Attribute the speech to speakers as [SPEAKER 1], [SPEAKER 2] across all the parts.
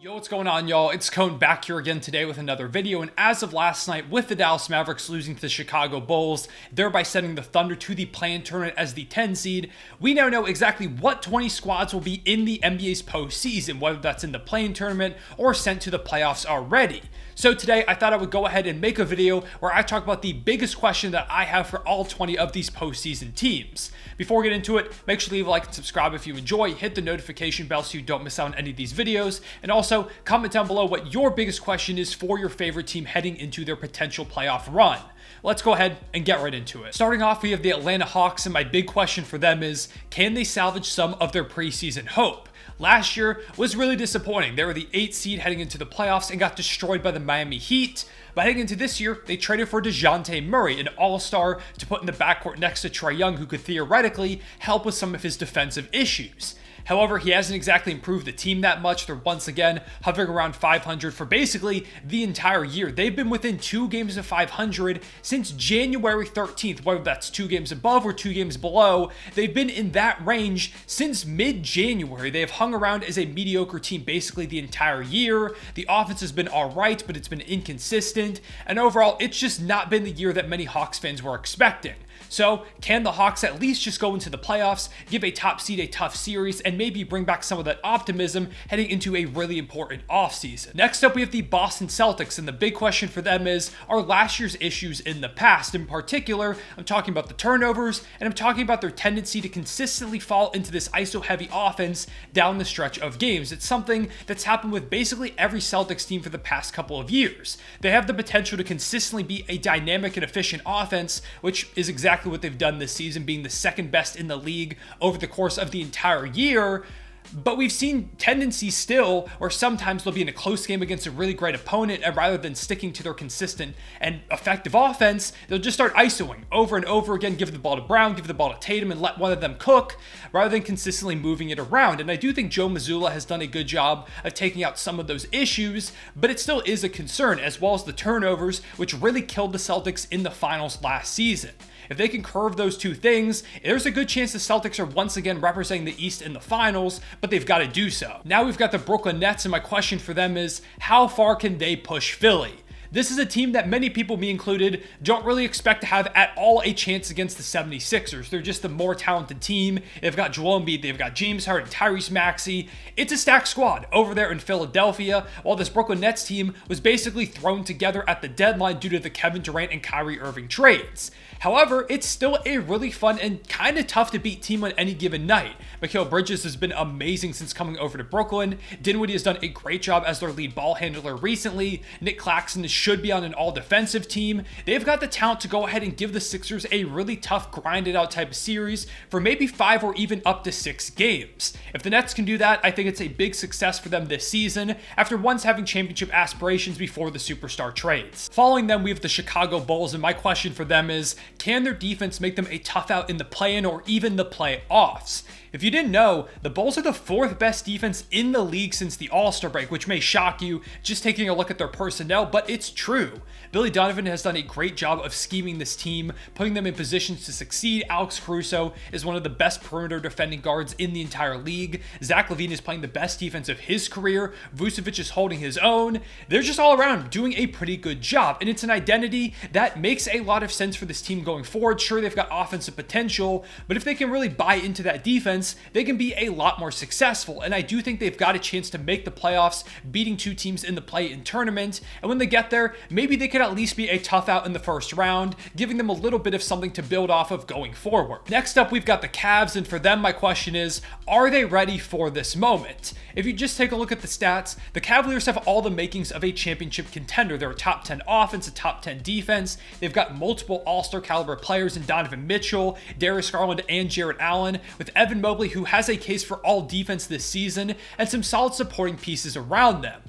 [SPEAKER 1] Yo, what's going on, y'all? It's Cone back here again today with another video, and as of last night, with the Dallas Mavericks losing to the Chicago Bulls, thereby sending the Thunder to the play-in tournament as the 10 seed, we now know exactly what 20 squads will be in the NBA's postseason, whether that's in the play-in tournament or sent to the playoffs already. So today, I thought I would go ahead and make a video where I talk about the biggest question that I have for all 20 of these postseason teams. Before we get into it, make sure to leave a like and subscribe if you enjoy, hit the notification bell so you don't miss out on any of these videos, and also comment down below what your biggest question is for your favorite team heading into their potential playoff run. Let's go ahead and get right into it. Starting off, we have the Atlanta Hawks, and my big question for them is, can they salvage some of their preseason hope? Last year was really disappointing. They were the 8th seed heading into the playoffs and got destroyed by the Miami Heat. But heading into this year, they traded for DeJounte Murray, an all-star, to put in the backcourt next to Trae Young, who could theoretically help with some of his defensive issues. However, he hasn't exactly improved the team that much. They're once again hovering around 500 for basically the entire year. They've been within 2 games of 500 since January 13th, whether that's 2 games above or 2 games below. They've been in that range since mid-January. They have hung around as a mediocre team basically the entire year. The offense has been all right, but it's been inconsistent. And overall, it's just not been the year that many Hawks fans were expecting. So, can the Hawks at least just go into the playoffs, give a top seed a tough series, and maybe bring back some of that optimism heading into a really important offseason? Next up, we have the Boston Celtics, and the big question for them is, are last year's issues in the past? In particular, I'm talking about the turnovers, and I'm talking about their tendency to consistently fall into this ISO-heavy offense down the stretch of games. It's something that's happened with basically every Celtics team for the past couple of years. They have the potential to consistently be a dynamic and efficient offense, which is exactly what they've done this season, being the second best in the league over the course of the entire year. But we've seen tendencies still where sometimes they'll be in a close game against a really great opponent, and rather than sticking to their consistent and effective offense, they'll just start isoing over and over again, give the ball to Brown, give the ball to Tatum, and let one of them cook, rather than consistently moving it around. And I do think Joe Mazzulla has done a good job of taking out some of those issues, but it still is a concern, as well as the turnovers, which really killed the Celtics in the finals last season. If they can curve those two things, there's a good chance the Celtics are once again representing the East in the finals, but they've got to do so. Now we've got the Brooklyn Nets, and my question for them is, how far can they push Philly? This is a team that many people, me included, don't really expect to have at all a chance against the 76ers. They're just the more talented team. They've got Joel Embiid, they've got James Harden, Tyrese Maxey. It's a stacked squad over there in Philadelphia, while this Brooklyn Nets team was basically thrown together at the deadline due to the Kevin Durant and Kyrie Irving trades. However, it's still a really fun and kind of tough to beat team on any given night. Mikal Bridges has been amazing since coming over to Brooklyn. Dinwiddie has done a great job as their lead ball handler recently. Nick Claxton should be on an all-defensive team. They've got the talent to go ahead and give the Sixers a really tough, grinded-out type of series for maybe 5 or even up to 6 games. If the Nets can do that, I think it's a big success for them this season, after once having championship aspirations before the superstar trades. Following them, we have the Chicago Bulls, and my question for them is, can their defense make them a tough out in the play-in or even the playoffs? If you didn't know, the Bulls are the 4th best defense in the league since the All-Star break, which may shock you just taking a look at their personnel, but it's true. Billy Donovan has done a great job of scheming this team, putting them in positions to succeed. Alex Caruso is one of the best perimeter defending guards in the entire league. Zach LaVine is playing the best defense of his career. Vucevic is holding his own. They're just all around doing a pretty good job, and it's an identity that makes a lot of sense for this team going forward. Sure, they've got offensive potential, but if they can really buy into that defense, they can be a lot more successful, and I do think they've got a chance to make the playoffs, beating 2 teams in the play-in tournament, and when they get there, maybe they could at least be a tough out in the first round, giving them a little bit of something to build off of going forward. Next up, we've got the Cavs, and for them, my question is, are they ready for this moment? If you just take a look at the stats, the Cavaliers have all the makings of a championship contender. They're a top 10 offense, a top 10 defense. They've got multiple all-star caliber players in Donovan Mitchell, Darius Garland, and Jarrett Allen, with Evan Mobley, who has a case for all defense this season, and some solid supporting pieces around them.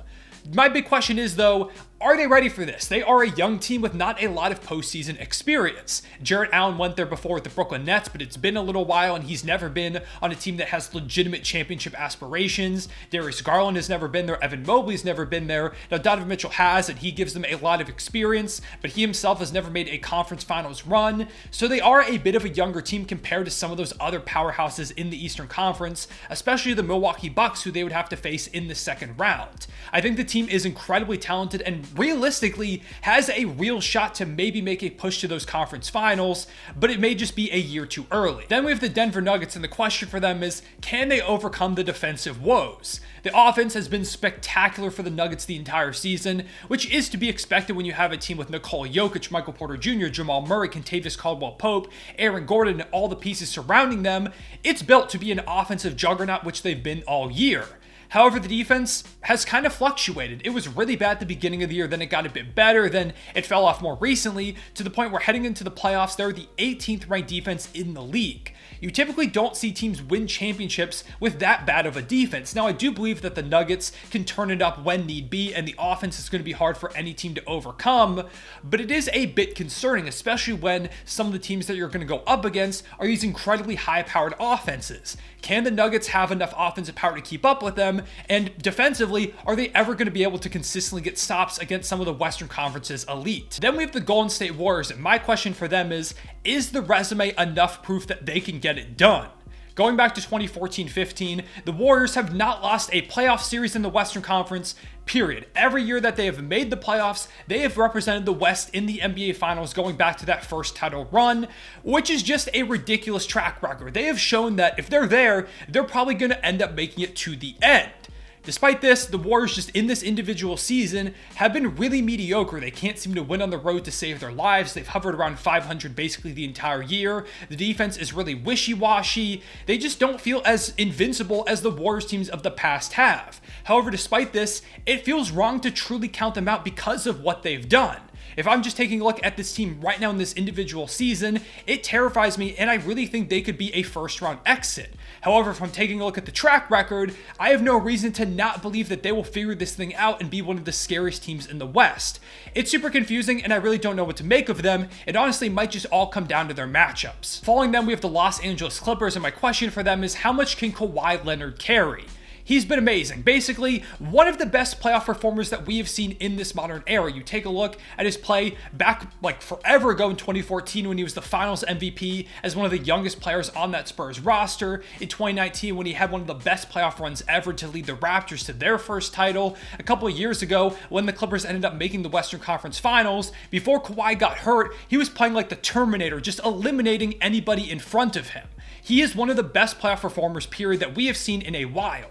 [SPEAKER 1] My big question is, though, Are they ready for this? They are a young team with not a lot of postseason experience. Jarrett Allen went there before with the Brooklyn Nets, but it's been a little while and he's never been on a team that has legitimate championship aspirations. Darius Garland has never been there. Evan Mobley's never been there. Now Donovan Mitchell has, and he gives them a lot of experience, but he himself has never made a conference finals run. So they are a bit of a younger team compared to some of those other powerhouses in the Eastern Conference, especially the Milwaukee Bucks, who they would have to face in the second round. I think the team is incredibly talented and realistically has a real shot to maybe make a push to those conference finals, but it may just be a year too early. Then we have the Denver Nuggets, and the question for them is, can they overcome the defensive woes? The offense has been spectacular for the Nuggets the entire season, which is to be expected when you have a team with Nikola Jokic, Michael Porter Jr., Jamal Murray, Kentavious Caldwell-Pope, Aaron Gordon, and all the pieces surrounding them. It's built to be an offensive juggernaut, which they've been all year. However, the defense has kind of fluctuated. It was really bad at the beginning of the year, then it got a bit better, then it fell off more recently, to the point where heading into the playoffs, they're the 18th ranked defense in the league. You typically don't see teams win championships with that bad of a defense. Now, I do believe that the Nuggets can turn it up when need be, and the offense is going to be hard for any team to overcome, but it is a bit concerning, especially when some of the teams that you're going to go up against are these incredibly high-powered offenses. Can the Nuggets have enough offensive power to keep up with them? And defensively, are they ever going to be able to consistently get stops against some of the Western Conference's elite? Then we have the Golden State Warriors, and my question for them is the resume enough proof that they can get it done? Going back to 2014-15, the Warriors have not lost a playoff series in the Western Conference, period. Every year that they have made the playoffs, they have represented the West in the NBA Finals going back to that first title run, which is just a ridiculous track record. They have shown that if they're there, they're probably going to end up making it to the end. Despite this, the Warriors just in this individual season have been really mediocre. They can't seem to win on the road to save their lives. They've hovered around 500 basically the entire year. The defense is really wishy-washy. They just don't feel as invincible as the Warriors teams of the past have. However, despite this, it feels wrong to truly count them out because of what they've done. If I'm just taking a look at this team right now in this individual season, it terrifies me, and I really think they could be a first-round exit. However, if I'm taking a look at the track record, I have no reason to not believe that they will figure this thing out and be one of the scariest teams in the West. It's super confusing, and I really don't know what to make of them. It honestly might just all come down to their matchups. Following them, we have the Los Angeles Clippers, and my question for them is, how much can Kawhi Leonard carry? He's been amazing. Basically, one of the best playoff performers that we have seen in this modern era. You take a look at his play back like forever ago in 2014 when he was the Finals MVP as one of the youngest players on that Spurs roster. In 2019 when he had one of the best playoff runs ever to lead the Raptors to their first title. A couple of years ago when the Clippers ended up making the Western Conference Finals. Before Kawhi got hurt, he was playing like the Terminator, just eliminating anybody in front of him. He is one of the best playoff performers, period, that we have seen in a while.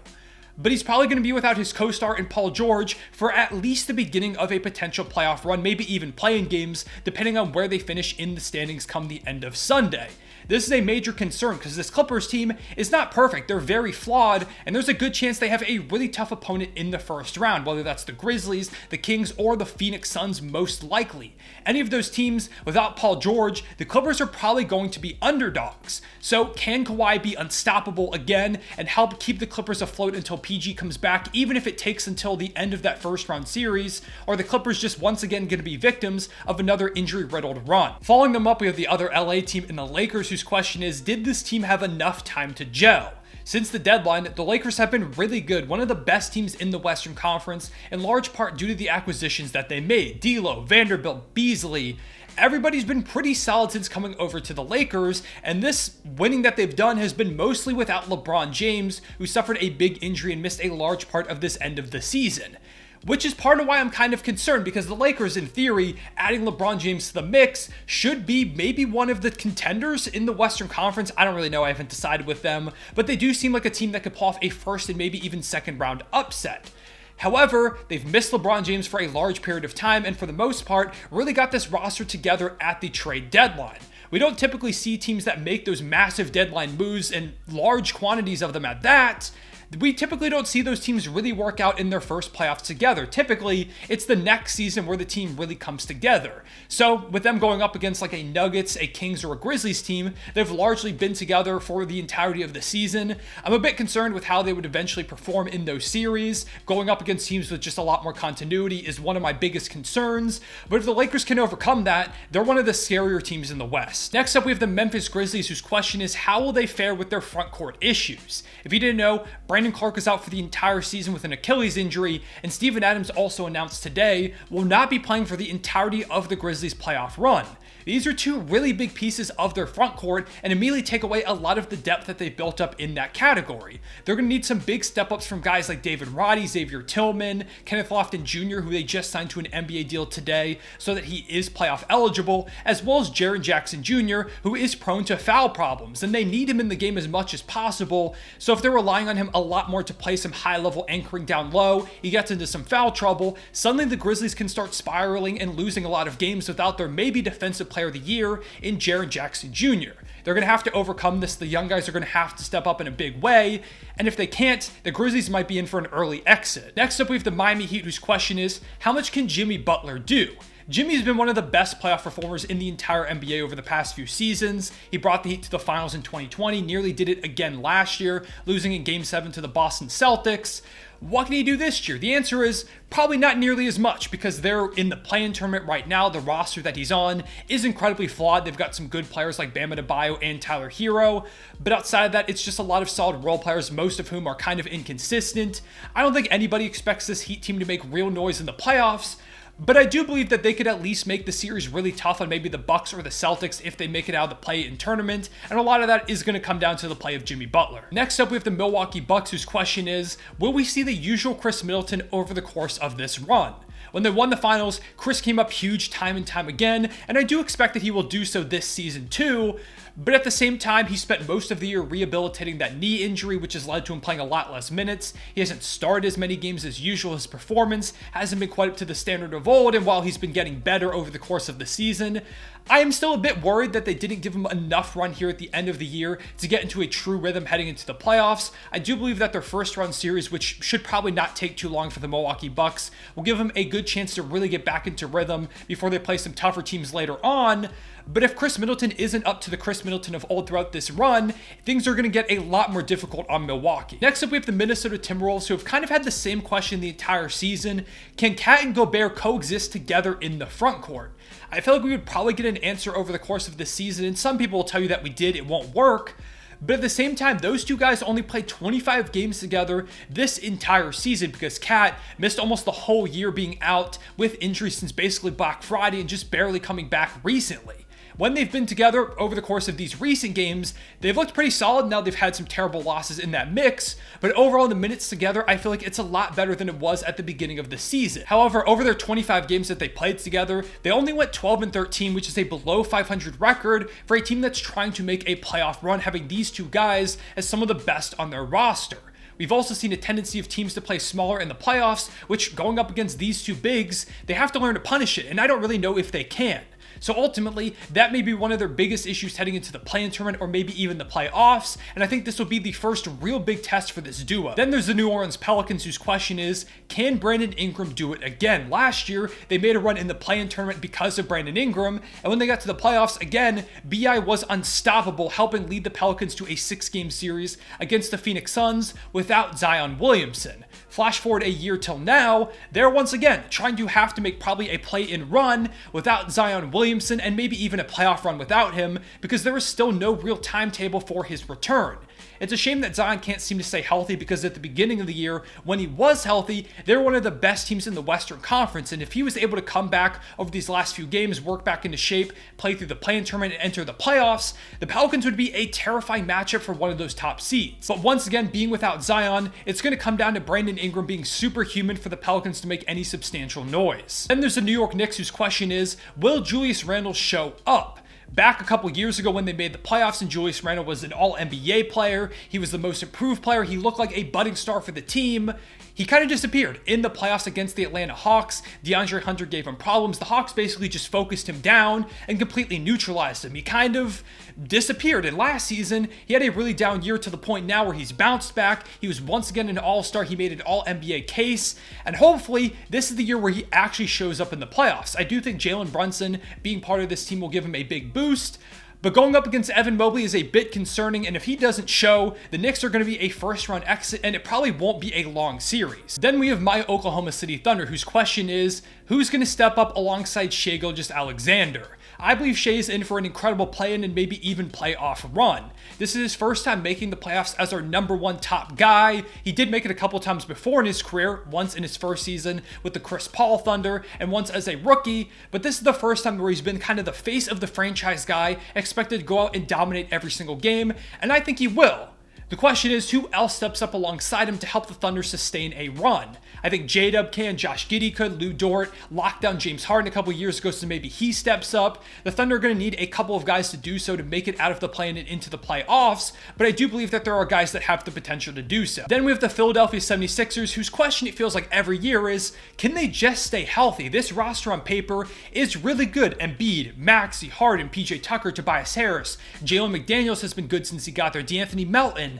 [SPEAKER 1] But he's probably going to be without his co-star in Paul George for at least the beginning of a potential playoff run, maybe even playing games, depending on where they finish in the standings come the end of Sunday. This is a major concern because this Clippers team is not perfect. They're very flawed, and there's a good chance they have a really tough opponent in the first round, whether that's the Grizzlies, the Kings, or the Phoenix Suns most likely. Any of those teams without Paul George, the Clippers are probably going to be underdogs. So can Kawhi be unstoppable again and help keep the Clippers afloat until PG comes back, even if it takes until the end of that first round series? Or are the Clippers just once again going to be victims of another injury-riddled run? Following them up, we have the other LA team in the Lakers, whose question is, did this team have enough time to gel? Since the deadline, the Lakers have been really good, one of the best teams in the Western Conference, in large part due to the acquisitions that they made. D'Lo, Vanderbilt, Beasley. Everybody's been pretty solid since coming over to the Lakers, and this winning that they've done has been mostly without LeBron James, who suffered a big injury and missed a large part of this end of the season. Which is part of why I'm kind of concerned, because the Lakers, in theory, adding LeBron James to the mix, should be maybe one of the contenders in the Western Conference. I don't really know, I haven't decided with them, but they do seem like a team that could pull off a first and maybe even second round upset. However, they've missed LeBron James for a large period of time, and for the most part, really got this roster together at the trade deadline. We don't typically see teams that make those massive deadline moves and large quantities of them at that. we typically don't see those teams really work out in their first playoffs together. Typically, it's the next season where the team really comes together. So with them going up against like a Nuggets, a Kings, or a Grizzlies team, they've largely been together for the entirety of the season. I'm a bit concerned with how they would eventually perform in those series. Going up against teams with just a lot more continuity is one of my biggest concerns. But if the Lakers can overcome that, they're one of the scarier teams in the West. Next up, we have the Memphis Grizzlies, whose question is, how will they fare with their front court issues? If you didn't know, Brandon Clark is out for the entire season with an Achilles injury, and Steven Adams also announced today will not be playing for the entirety of the Grizzlies' playoff run. These are two really big pieces of their front court and immediately take away a lot of the depth that they've built up in that category. They're going to need some big step-ups from guys like David Roddy, Xavier Tillman, Kenneth Lofton Jr., who they just signed to an NBA deal today so that he is playoff eligible, as well as Jaren Jackson Jr., who is prone to foul problems, and they need him in the game as much as possible. So if they're relying on him a lot more to play some high-level anchoring down low, he gets into some foul trouble, suddenly the Grizzlies can start spiraling and losing a lot of games without their maybe defensive player of the year in Jaren Jackson Jr. They're going to have to overcome this. The young guys are going to have to step up in a big way. And if they can't, the Grizzlies might be in for an early exit. Next up, we have the Miami Heat, whose question is, how much can Jimmy Butler do? Jimmy's been one of the best playoff performers in the entire NBA over the past few seasons. He brought the Heat to the finals in 2020, nearly did it again last year, losing in Game 7 to the Boston Celtics. What can he do this year? The answer is probably not nearly as much, because they're in the play-in tournament right now. The roster that he's on is incredibly flawed. They've got some good players like Bam Adebayo and Tyler Hero, but outside of that, it's just a lot of solid role players, most of whom are kind of inconsistent. I don't think anybody expects this Heat team to make real noise in the playoffs, but I do believe that they could at least make the series really tough on maybe the Bucks or the Celtics if they make it out of the play-in tournament, and a lot of that is going to come down to the play of Jimmy Butler. Next up, we have the Milwaukee Bucks, whose question is, will we see the usual Chris Middleton over the course of this run? When they won the finals, Chris came up huge time and time again, and I do expect that he will do so this season too, but at the same time, he spent most of the year rehabilitating that knee injury, which has led to him playing a lot less minutes. He hasn't started as many games as usual. His performance hasn't been quite up to the standard of old, and while he's been getting better over the course of the season, I am still a bit worried that they didn't give him enough run here at the end of the year to get into a true rhythm heading into the playoffs. I do believe that their first round series, which should probably not take too long for the Milwaukee Bucks, will give him a good chance to really get back into rhythm before they play some tougher teams later on. But if Chris Middleton isn't up to the Chris Middleton of old throughout this run, things are going to get a lot more difficult on Milwaukee. Next up, we have the Minnesota Timberwolves, who have kind of had the same question the entire season. Can Cat and Gobert coexist together in the front court? I feel like we would probably get an answer over the course of this season, and some people will tell you that we did, it won't work. But at the same time, those two guys only played 25 games together this entire season, because Cat missed almost the whole year being out with injury since basically Black Friday and just barely coming back recently. When they've been together over the course of these recent games, they've looked pretty solid. Now they've had some terrible losses in that mix, but overall in the minutes together, I feel like it's a lot better than it was at the beginning of the season. However, over their 25 games that they played together, they only went 12-13, which is a below 500 record for a team that's trying to make a playoff run, having these two guys as some of the best on their roster. We've also seen a tendency of teams to play smaller in the playoffs, which going up against these two bigs, they have to learn to punish it, and I don't really know if they can. So ultimately, that may be one of their biggest issues heading into the play-in tournament or maybe even the playoffs, and I think this will be the first real big test for this duo. Then there's the New Orleans Pelicans, whose question is, can Brandon Ingram do it again? Last year, they made a run in the play-in tournament because of Brandon Ingram, and when they got to the playoffs, again, BI was unstoppable, helping lead the Pelicans to a 6-game series against the Phoenix Suns without Zion Williamson. Flash forward a year till now, they're once again trying to have to make probably a play-in run without Zion Williamson, and maybe even a playoff run without him, because there is still no real timetable for his return. It's a shame that Zion can't seem to stay healthy, because at the beginning of the year, when he was healthy, they were one of the best teams in the Western Conference, and if he was able to come back over these last few games, work back into shape, play through the play-in tournament, and enter the playoffs, the Pelicans would be a terrifying matchup for one of those top seeds. But once again, being without Zion, it's going to come down to Brandon Ingram being superhuman for the Pelicans to make any substantial noise. Then there's the New York Knicks, whose question is, will Julius Randle show up? Back a couple years ago when they made the playoffs and Julius Randle was an all-NBA player, he was the most improved player, he looked like a budding star for the team. he kind of disappeared in the playoffs against the Atlanta Hawks. DeAndre Hunter gave him problems. The Hawks basically just focused him down and completely neutralized him. He kind of disappeared. And last season, he had a really down year to the point now where he's bounced back. He was once again an all-star. He made an all-NBA case. And hopefully, this is the year where he actually shows up in the playoffs. I do think Jalen Brunson being part of this team will give him a big boost. But going up against Evan Mobley is a bit concerning, and if he doesn't show, the Knicks are going to be a first-round exit, and it probably won't be a long series. Then we have my Oklahoma City Thunder, whose question is, who's going to step up alongside Shai Gilgeous-Alexander? I believe Shai is in for an incredible play-in and maybe even playoff run. This is his first time making the playoffs as our #1 top guy. He did make it a couple times before in his career, once in his first season with the Chris Paul Thunder and once as a rookie, but this is the first time where he's been kind of the face of the franchise guy, expected to go out and dominate every single game, and I think he will. The question is, who else steps up alongside him to help the Thunder sustain a run? I think J-Dub can, Josh Giddey could, Lou Dort locked down James Harden a couple years ago, so maybe he steps up. The Thunder are going to need a couple of guys to do so to make it out of the play-in and into the playoffs, but I do believe that there are guys that have the potential to do so. Then we have the Philadelphia 76ers, whose question it feels like every year is, can they just stay healthy? This roster on paper is really good. Embiid, Maxey, Harden, PJ Tucker, Tobias Harris, Jalen McDaniels has been good since he got there, DeAnthony Melton.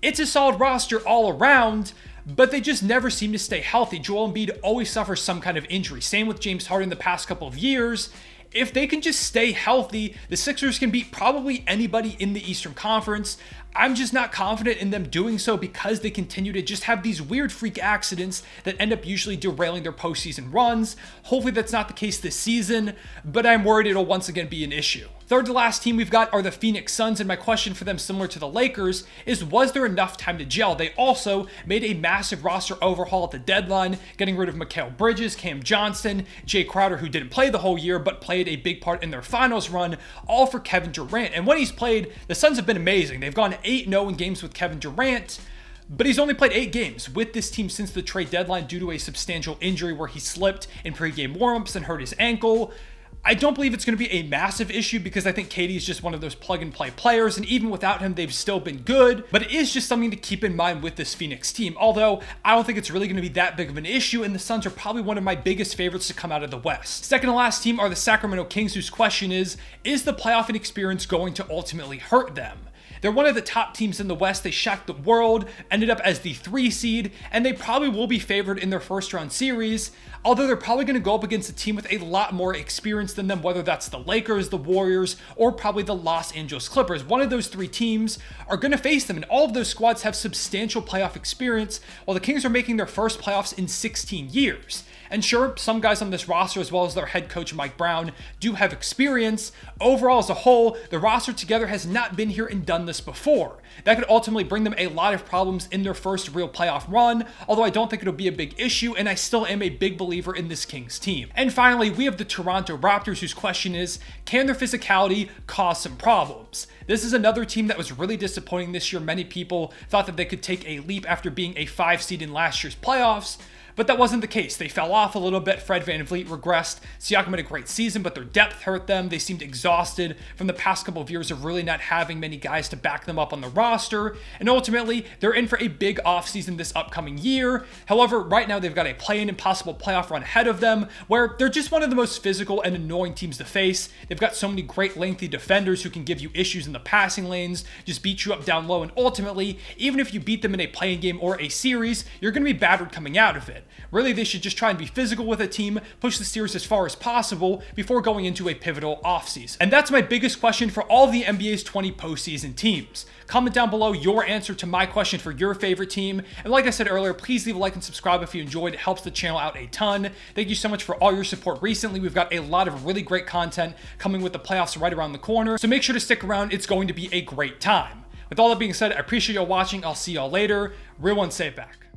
[SPEAKER 1] It's a solid roster all around, but they just never seem to stay healthy. Joel Embiid always suffers some kind of injury. Same with James Harden the past couple of years. If they can just stay healthy, the Sixers can beat probably anybody in the Eastern Conference. I'm just not confident in them doing so because they continue to just have these weird freak accidents that end up usually derailing their postseason runs. Hopefully that's not the case this season, but I'm worried it'll once again be an issue. Third to last team we've got are the Phoenix Suns, and my question for them, similar to the Lakers, is was there enough time to gel? They also made a massive roster overhaul at the deadline, getting rid of Mikal Bridges, Cam Johnson, Jay Crowder, who didn't play the whole year but played a big part in their finals run, all for Kevin Durant. And when he's played, the Suns have been amazing. They've gone 8-0 in games with Kevin Durant, but he's only played 8 games with this team since the trade deadline due to a substantial injury where he slipped in pregame warmups and hurt his ankle. I don't believe it's going to be a massive issue because I think KD is just one of those plug-and-play players, and even without him, they've still been good, but it is just something to keep in mind with this Phoenix team, although I don't think it's really going to be that big of an issue, and the Suns are probably one of my biggest favorites to come out of the West. Second to last team are the Sacramento Kings, whose question is the playoff inexperience going to ultimately hurt them? They're one of the top teams in the West. They shocked the world, ended up as the 3 seed, and they probably will be favored in their first round series, although they're probably going to go up against a team with a lot more experience than them, whether that's the Lakers, the Warriors, or probably the Los Angeles Clippers. One of those 3 teams are going to face them, and all of those squads have substantial playoff experience, while the Kings are making their first playoffs in 16 years. And sure, some guys on this roster, as well as their head coach Mike Brown, do have experience. Overall, as a whole, the roster together has not been here and done this before. That could ultimately bring them a lot of problems in their first real playoff run, although I don't think it'll be a big issue, and I still am a big believer in this Kings team. And finally, we have the Toronto Raptors, whose question is, can their physicality cause some problems? This is another team that was really disappointing this year. Many people thought that they could take a leap after being a 5 seed in last year's playoffs, but that wasn't the case. They fell off a little bit. Fred VanVleet regressed. Siakam had a great season, but their depth hurt them. They seemed exhausted from the past couple of years of really not having many guys to back them up on the roster. And ultimately, they're in for a big offseason this upcoming year. However, right now they've got a play-in and possible playoff run ahead of them, where they're just one of the most physical and annoying teams to face. They've got so many great lengthy defenders who can give you issues in the passing lanes, just beat you up down low, and ultimately, even if you beat them in a play-in game or a series, you're going to be battered coming out of it. Really, they should just try and be physical with a team, push the series as far as possible before going into a pivotal offseason. And that's my biggest question for all the NBA's 20 postseason teams. Comment down below your answer to my question for your favorite team. And like I said earlier, please leave a like and subscribe if you enjoyed. It helps the channel out a ton. Thank you so much for all your support recently. We've got a lot of really great content coming with the playoffs right around the corner, so make sure to stick around. It's going to be a great time. With all that being said, I appreciate y'all watching. I'll see y'all later. Real one, safe back.